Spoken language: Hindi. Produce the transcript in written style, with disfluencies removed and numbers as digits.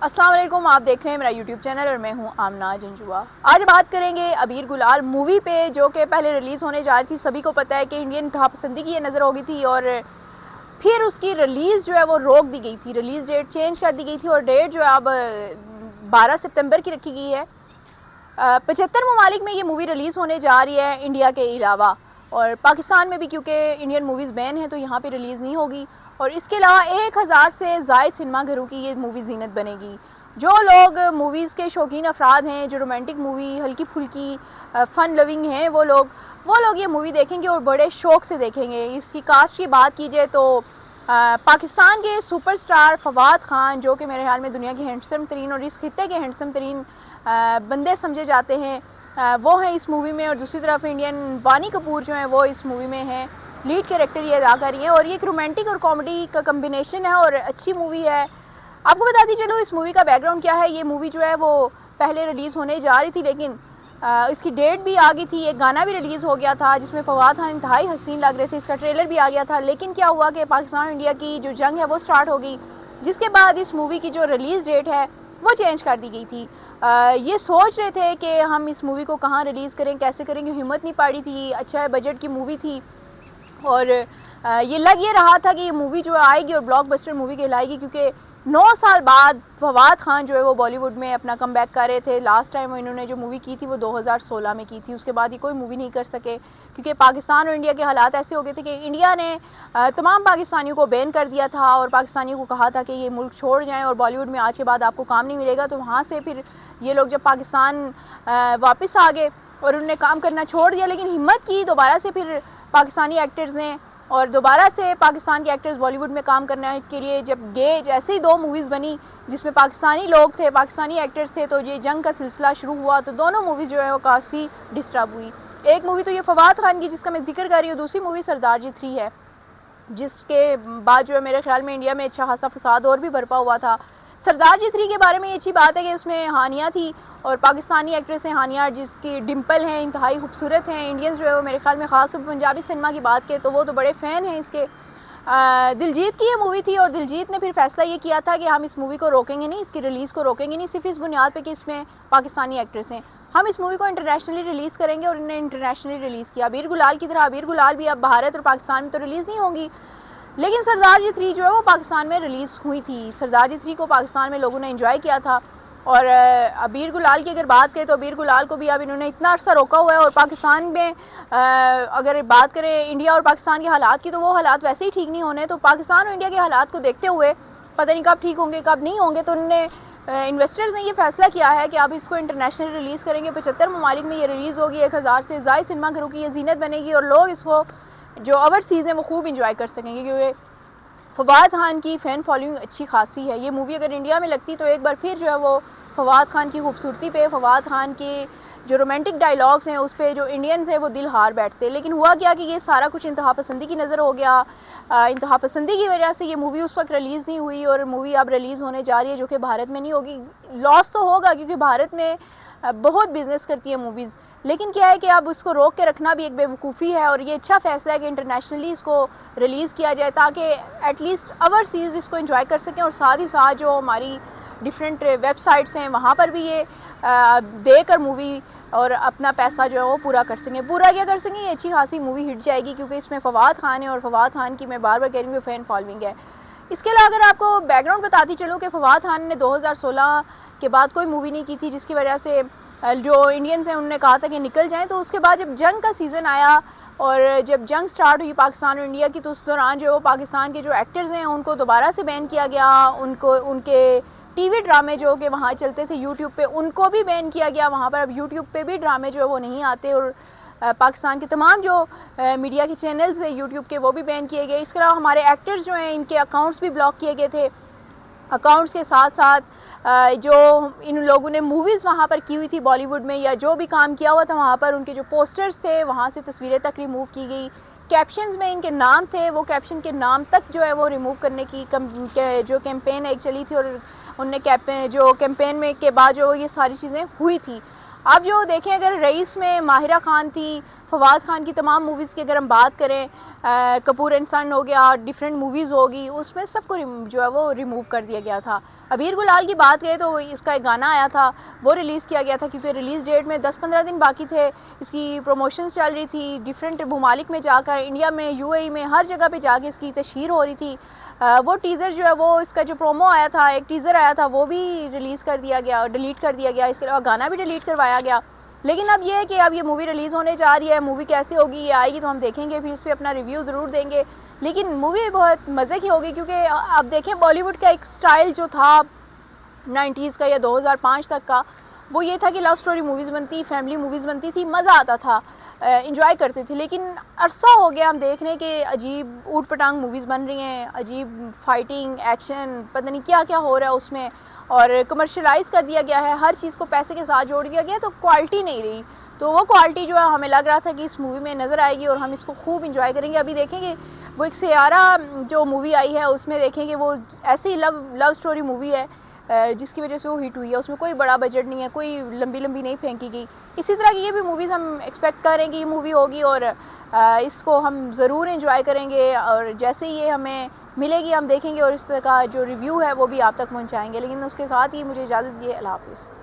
अस्सलाम वालेकुम, आप देख रहे हैं मेरा यूट्यूब चैनल और मैं हूं आमना जंजुआ। आज बात करेंगे अबीर गुलाल मूवी पे, जो कि पहले रिलीज़ होने जा रही थी। सभी को पता है कि इंडियन पसंदी की ये नज़र हो गई थी और फिर उसकी रिलीज़ जो है वो रोक दी गई थी। रिलीज़ डेट चेंज कर दी गई थी और डेट जो है अब 12 सितंबर की रखी गई है। 75 ममालिक में ये मूवी रिलीज़ होने जा रही है इंडिया के अलावा, और पाकिस्तान में भी क्योंकि इंडियन मूवीज़ बैन है तो यहाँ पे रिलीज़ नहीं होगी। और इसके अलावा 1000 से ज़ायद सिनेमा घरों की ये मूवी जीनत बनेगी। जो लोग मूवीज़ के शौकीन अफराद हैं, जो रोमांटिक मूवी हल्की फुल्की फ़न लविंग हैं, वो लोग ये मूवी देखेंगे और बड़े शौक़ से देखेंगे। इसकी कास्ट की बात की जाए तो पाकिस्तान के सुपरस्टार फवाद खान, जो कि मेरे ख्याल में दुनिया के हैंडसम तरीन और इस खित्ते के हैंडसम तरीन बंदे समझे जाते हैं, वो हैं इस मूवी में। और दूसरी तरफ इंडियन वानी कपूर जो हैं वो इस मूवी में हैं, लीड कैरेक्टर ये अदा कर रही हैं। और ये एक रोमांटिक और कॉमेडी का कम्बिनेशन है और अच्छी मूवी है। आपको बताती चलो इस मूवी का बैकग्राउंड क्या है। ये मूवी जो है वो पहले रिलीज़ होने जा रही थी, लेकिन इसकी डेट भी आ गई थी। एक गाना भी रिलीज़ हो गया था जिसमें फवाद खान इंतहाई हसीन लग रहे थे। इसका ट्रेलर भी आ गया था, लेकिन क्या हुआ कि पाकिस्तान और इंडिया की जो जंग है वो स्टार्ट हो गई, जिसके बाद इस मूवी की जो रिलीज़ डेट है वो चेंज कर दी गई थी। ये सोच रहे थे कि हम इस मूवी को कहाँ रिलीज़ करें, कैसे करेंगे, हिम्मत नहीं पड़ी थी। अच्छा बजट की मूवी थी और ये लग ये रहा था कि ये मूवी जो आएगी और ब्लॉकबस्टर मूवी कहलाएगी, क्योंकि 9 साल बाद फवाद खान जो है वो बॉलीवुड में अपना कमबैक कर रहे थे। लास्ट टाइम इन्होंने जो मूवी की थी वो 2016 में की थी। उसके बाद ये कोई मूवी नहीं कर सके, क्योंकि पाकिस्तान और इंडिया के हालात ऐसे हो गए थे कि इंडिया ने तमाम पाकिस्तानियों को बैन कर दिया था और पाकिस्तानियों को कहा था कि ये मुल्क छोड़ जाएं और बॉलीवुड में आज के बाद आपको काम नहीं मिलेगा। तो वहाँ से फिर ये लोग जब पाकिस्तान वापस आ गए और उन्होंने काम करना छोड़ दिया, लेकिन हिम्मत की दोबारा से फिर पाकिस्तानी एक्टर्स ने, और दोबारा से पाकिस्तान के एक्टर्स बॉलीवुड में काम करने के लिए जब गए। जैसे ही 2 मूवीज़ बनी जिसमें पाकिस्तानी लोग थे, पाकिस्तानी एक्टर्स थे, तो ये जंग का सिलसिला शुरू हुआ। तो दोनों मूवीज़ जो है वो काफ़ी डिस्टर्ब हुई। एक मूवी तो ये फवाद खान की जिसका मैं जिक्र कर रही हूँ, दूसरी मूवी सरदार जी 3 है, जिसके बाद जो है मेरे ख्याल में इंडिया में अच्छा खासा फसाद और भी बरपा हुआ था। सरदार जी 3 के बारे में ये अच्छी बात है कि उसमें हानिया थी और पाकिस्तानी एक्ट्रेस हैं हानिया, जिसकी डिम्पल हैं, इंतहाई खूबसूरत हैं। इंडियंस जो है वो मेरे ख्याल में ख़ास तौर पर पंजाबी सिनेमा की बात करें तो वो तो बड़े फ़ैन हैं इसके। दिलजीत की ये मूवी थी और दिलजीत ने फिर फैसला ये किया था कि हम इस मूवी को रोकेंगे नहीं, इसकी रिलीज़ को रोकेंगे नहीं, सिर्फ इस बुनियाद पे कि इसमें पाकिस्तानी एक्ट्रेस हैं। हम इस मूवी को इंटरनेशनली रिलीज़ करेंगे और इन्हें इंटरनेशनली रिलीज़ किया। अबीर गुलाल की तरह अबीर गुलाल भी अब भारत और पाकिस्तान में तो रिलीज़ नहीं होंगी, लेकिन सरदार जी 3 जो है वो पाकिस्तान में रिलीज़ हुई थी। सरदार जी 3 को पाकिस्तान में लोगों ने एंजॉय किया था। और अबीर गुलाल की अगर बात करें तो अबीर गुलाल को भी अब इन्होंने इतना अर्सा रोका हुआ है। और पाकिस्तान में अगर बात करें इंडिया और पाकिस्तान के हालात की, तो वो हालात वैसे ही ठीक नहीं होने। तो पाकिस्तान और इंडिया के हालात को देखते हुए पता नहीं कब ठीक होंगे कब नहीं होंगे, तो उन्होंने इन्वेस्टर्स ने ये फैसला किया है कि अब इसको इंटरनेशनल रिलीज़ करेंगे। 75 ममालिक में ये रिलीज़ होगी, 1000 से ज़ायद सिनेमा घरों की ये जीनत बनेगी और लोग इसको जो ओवरसीज़ हैं वो खूब इंजॉय कर सकेंगे, क्योंकि फवाद खान की फ़ैन फॉलोइंग अच्छी खासी है। ये मूवी अगर इंडिया में लगती तो एक बार फिर जो है वो फवाद खान की खूबसूरती पे, फवाद खान के जो रोमांटिक डायलॉग्स हैं उस पर जो इंडियंस हैं वो दिल हार बैठते। लेकिन हुआ क्या कि ये सारा कुछ इंतहा पसंदी की नज़र हो गया। इंतहा पसंदी की वजह से ये मूवी उस वक्त रिलीज़ नहीं हुई और मूवी अब रिलीज़ होने जा रही है, जो कि भारत में नहीं होगी। लॉस तो होगा क्योंकि भारत में बहुत बिजनेस करती है मूवीज़, लेकिन क्या है कि अब उसको रोक के रखना भी एक बेवकूफ़ी है। और ये अच्छा फ़ैसला है कि इंटरनेशनली इसको रिलीज़ किया जाए, ताकि एटलीस्ट ओवरसीज़ इसको एंजॉय कर सकें। और साथ ही साथ जो हमारी डिफरेंट वेबसाइट्स हैं वहाँ पर भी ये देकर मूवी और अपना पैसा जो है वो पूरा कर सकें। पूरा क्या कर सकें, ये अच्छी खासी मूवी हिट जाएगी, क्योंकि इसमें फवाद खान है और फवाद खान की मैं बार बार कह रही हूँ फ़ैन फॉलोइंग है। इसके अलावा अगर आपको बैकग्राउंड बताती चलूँ कि फवाद खान ने 2016 के बाद कोई मूवी नहीं की थी, जिसकी वजह से जो इंडियंस हैं उन्होंने कहा था कि निकल जाएं। तो उसके बाद जब जंग का सीज़न आया और जब जंग स्टार्ट हुई पाकिस्तान और इंडिया की, तो उस दौरान जो पाकिस्तान के जो एक्टर्स हैं उनको दोबारा से बैन किया गया। उनको उनके टीवी ड्रामे जो कि वहाँ चलते थे यूट्यूब पे, उनको भी बैन किया गया। वहाँ पर अब यूट्यूब पे भी ड्रामे जो है वो नहीं आते और पाकिस्तान के तमाम जो मीडिया के चैनल्स हैं यूट्यूब के वो भी बैन किए गए। इसके अलावा हमारे एक्टर्स जो हैं इनके अकाउंट्स भी ब्लॉक किए गए थे। अकाउंट्स के साथ साथ जो इन लोगों ने मूवीज़ वहाँ पर की हुई थी बॉलीवुड में या जो भी काम किया हुआ था वहाँ पर, उनके जो पोस्टर्स थे वहाँ से तस्वीरें तक रिमूव की गई। कैप्शंस में इनके नाम थे, वो कैप्शन के नाम तक जो है वो रिमूव करने की जो कैंपेन एक चली थी और उनने जो कैंपेन में के बाद जो ये सारी चीज़ें हुई थी। अब जो देखें, अगर रईस में माहिरा खान थी, फवाद खान की तमाम मूवीज़ की अगर हम बात करें, कपूर एंड सन हो गया, डिफरेंट मूवीज़ होगी, उसमें सबको जो है वो रिमूव कर दिया गया था। अबीर गुलाल की बात करें तो इसका एक गाना आया था, वो रिलीज़ किया गया था क्योंकि रिलीज़ डेट में 10-15 दिन बाकी थे। इसकी प्रमोशंस चल रही थी, डिफरेंट ममालिक में जाकर, इंडिया में, यूएई में, हर जगह पे जाके इसकी तशहीर हो रही थी। वो टीज़र जो है वो, इसका जो प्रोमो आया था, एक टीज़र आया था, वो भी रिलीज़ कर दिया गया, डिलीट कर दिया गया। इसके अलावा गाना भी डिलीट करवाया गया। लेकिन अब ये है कि अब ये मूवी रिलीज़ होने जा रही है, मूवी कैसी होगी, ये आएगी तो हम देखेंगे, फिर इस पर अपना रिव्यू ज़रूर देंगे। लेकिन मूवी बहुत मज़े की होगी क्योंकि अब देखें बॉलीवुड का एक स्टाइल जो था 90s का या 2005 तक का, वो ये था कि लव स्टोरी मूवीज़ बनती, फैमिली मूवीज़ बनती थी, मज़ा आता था, इंजॉय करते थे। लेकिन अरसा हो गया हम देख रहे हैं कि अजीब ऊट पटांग मूवीज़ बन रही हैं, अजीब फाइटिंग, एक्शन, पता नहीं क्या क्या हो रहा है उसमें, और कमर्शलाइज़ कर दिया गया है, हर चीज़ को पैसे के साथ जोड़ दिया गया, तो क्वालिटी नहीं रही। तो वो क्वालिटी जो है हमें लग रहा था कि इस मूवी में नज़र आएगी और हम इसको खूब इंजॉय करेंगे। अभी देखेंगे वो एक सियारा जो मूवी आई है उसमें देखेंगे वो ऐसी लव स्टोरी मूवी है जिसकी वजह से वो हिट हुई है। उसमें कोई बड़ा बजट नहीं है, कोई लंबी लंबी नहीं फेंकी गई। इसी तरह की ये भी मूवीज़ हम एक्सपेक्ट करेंगे ये मूवी होगी और इसको हम ज़रूर इंजॉय करेंगे, और जैसे ही ये हमें मिलेगी हम देखेंगे और इस तरह का जो रिव्यू है वो भी आप तक पहुंचाएंगे। लेकिन उसके साथ ही मुझे इजाज़त दिए, अल्लाह हाफ़िज़।